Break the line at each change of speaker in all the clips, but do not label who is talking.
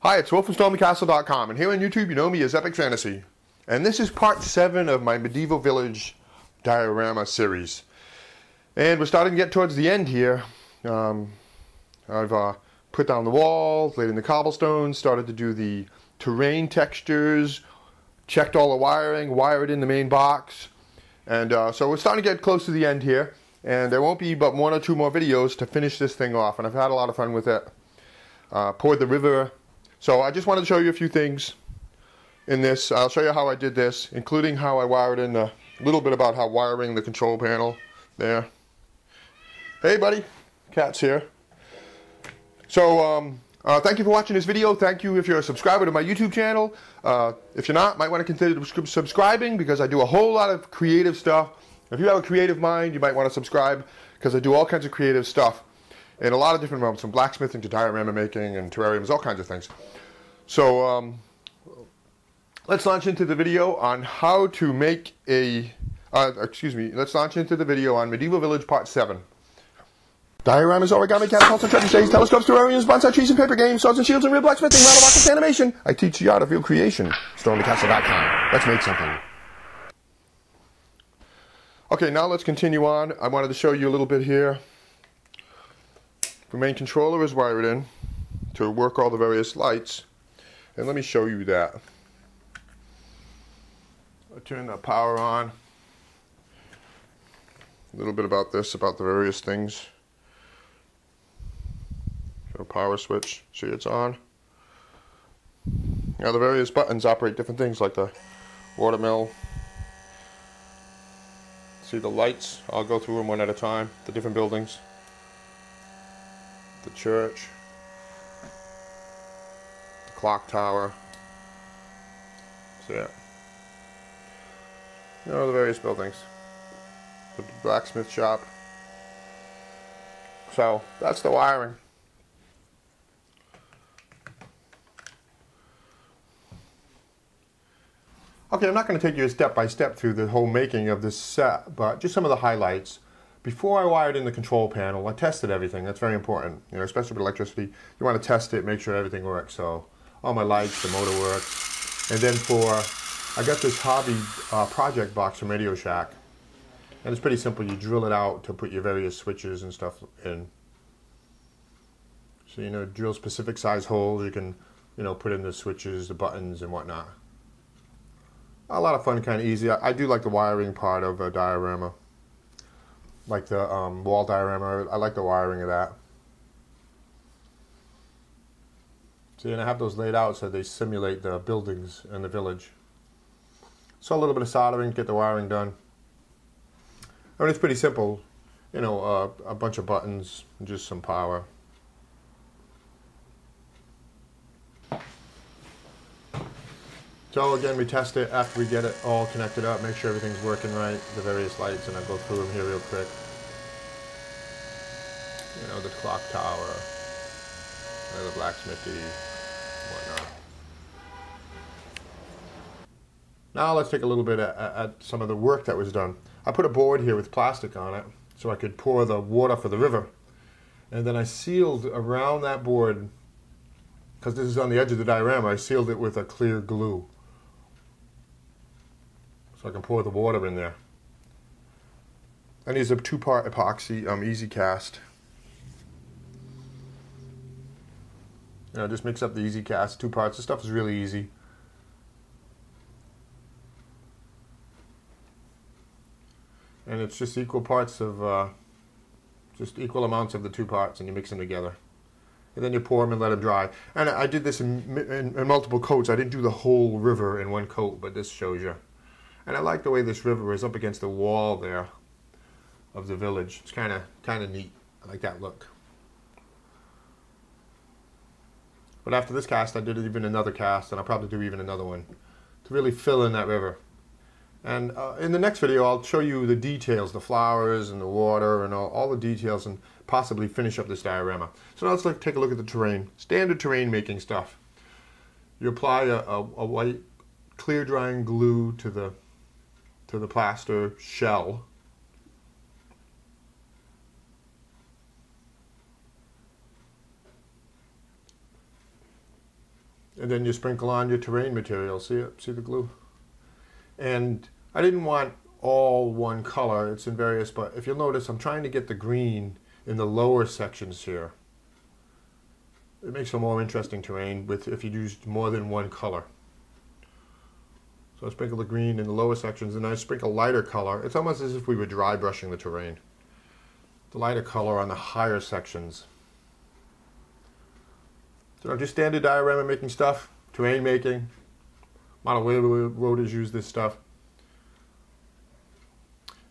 Hi, it's Will from StormyCastle.com, and here on YouTube you know me as Epic Fantasy. And this is part 7 of my Medieval Village Diorama series. And we're starting to get towards the end here. I've put down the walls, laid in the cobblestone, started to do the terrain textures, checked all the wiring, wired in the main box. And so we're starting to get close to the end here. And there won't be but 1 or 2 more videos to finish this thing off. And I've had a lot of fun with it. Poured the river. So I just wanted to show you a few things in this. I'll show you how I did this, including how I wired in a little bit about how wiring the control panel there. Hey buddy, Cat's here. So thank you for watching this video. Thank you if you're a subscriber to my YouTube channel. If you're not, might want to consider subscribing because I do a whole lot of creative stuff. If you have a creative mind, you might want to subscribe because I do all kinds of creative stuff in a lot of different realms, from blacksmithing to diorama making and terrariums, all kinds of things. So let's launch into the video on how to make a, let's launch into the video on Medieval Village Part 7. Dioramas, origami, catapults, and trebuchets, telescopes, terrariums, bonsai trees, and paper games, swords and shields, and real blacksmithing, model rockets, animation. I teach the art of real creation. StormyCastle.com. Let's make something. Okay, now let's continue on. I wanted to show you a little bit here. The main controller is wired in to work all the various lights. And let me show you that. I turn the power on. A little bit about this, about the various things. Got a power switch. See, it's on. Now the various buttons operate different things, like the watermill. See the lights? I'll go through them one at a time. The different buildings. The church, the clock tower, see it? You know, the various buildings, the blacksmith shop. So that's the wiring. Okay, I'm not going to take you step by step through the whole making of this set, but just some of the highlights. Before I wired in the control panel, I tested everything. That's very important, you know, especially with electricity. You want to test it, make sure everything works. So all my lights, the motor works. And then I got this hobby project box from Radio Shack. And it's pretty simple. You drill it out to put your various switches and stuff in. So, you know, drill specific size holes. You can, you know, put in the switches, the buttons, and whatnot. A lot of fun, kind of easy. I do like the wiring part of a diorama. Like the wall diorama, I like the wiring of that. See, and I have those laid out so they simulate the buildings in the village. So a little bit of soldering, get the wiring done. I mean, it's pretty simple. You know, a bunch of buttons, and just some power. So again, we test it after we get it all connected up, make sure everything's working right, the various lights, and I'll go through them here real quick. You know, the clock tower, the blacksmithy, whatnot. Now let's take a little bit at some of the work that was done. I put a board here with plastic on it so I could pour the water for the river. And then I sealed around that board, because this is on the edge of the diorama, I sealed it with a clear glue. So I can pour the water in there. And these are 2-part epoxy, easy cast. You know, just mix up the easy cast, 2 parts. This stuff is really easy. And it's just equal parts of, just equal amounts of the 2 parts, and you mix them together. And then you pour them and let them dry. And I did this in multiple coats. I didn't do the whole river in 1 coat, but this shows you. And I like the way this river is up against the wall there of the village. It's kind of neat. I like that look. But after this cast, I did even another cast, and I'll probably do even another one to really fill in that river. And in the next video, I'll show you the details, the flowers and the water and all the details, and possibly finish up this diorama. So now let's take a look at the terrain. Standard terrain making stuff. You apply a white clear drying glue to the plaster shell. And then you sprinkle on your terrain material. See it? See the glue? And I didn't want all one color. It's in various, but if you'll notice, I'm trying to get the green in the lower sections here. It makes a more interesting terrain with if you used more than one color. So I sprinkle the green in the lower sections, and I sprinkle lighter color. It's almost as if we were dry brushing the terrain. The lighter color on the higher sections. So just standard diorama making stuff, terrain making. Model railroaders use this stuff.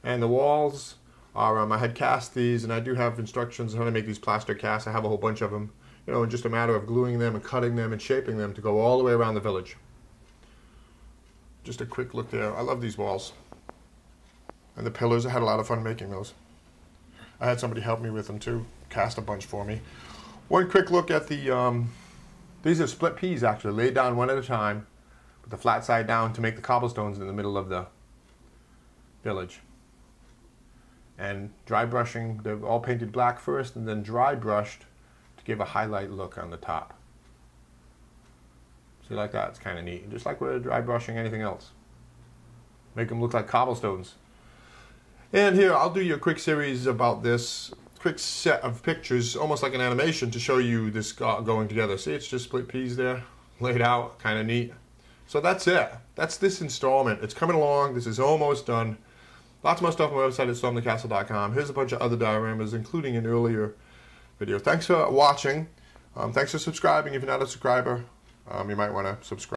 And the walls are, I had cast these, and I do have instructions on how to make these plaster casts. I have a whole bunch of them. You know, just a matter of gluing them and cutting them and shaping them to go all the way around the village. Just a quick look there. I love these walls. And the pillars, I had a lot of fun making those. I had somebody help me with them too, cast a bunch for me. One quick look at the, these are split peas actually, laid down one at a time, with the flat side down to make the cobblestones in the middle of the village. And dry brushing, they're all painted black first and then dry brushed to give a highlight look on the top. See, like that, it's kind of neat. Just like we're dry brushing anything else. Make them look like cobblestones. And here, I'll do you a quick series about this, quick set of pictures, almost like an animation to show you this going together. See, it's just split peas there, laid out, kind of neat. So that's it. That's this installment. It's coming along. This is almost done. Lots more stuff on my website at stormthecastle.com. Here's a bunch of other dioramas, including an earlier video. Thanks for watching. Thanks for subscribing. If you're not a subscriber, you might want to subscribe.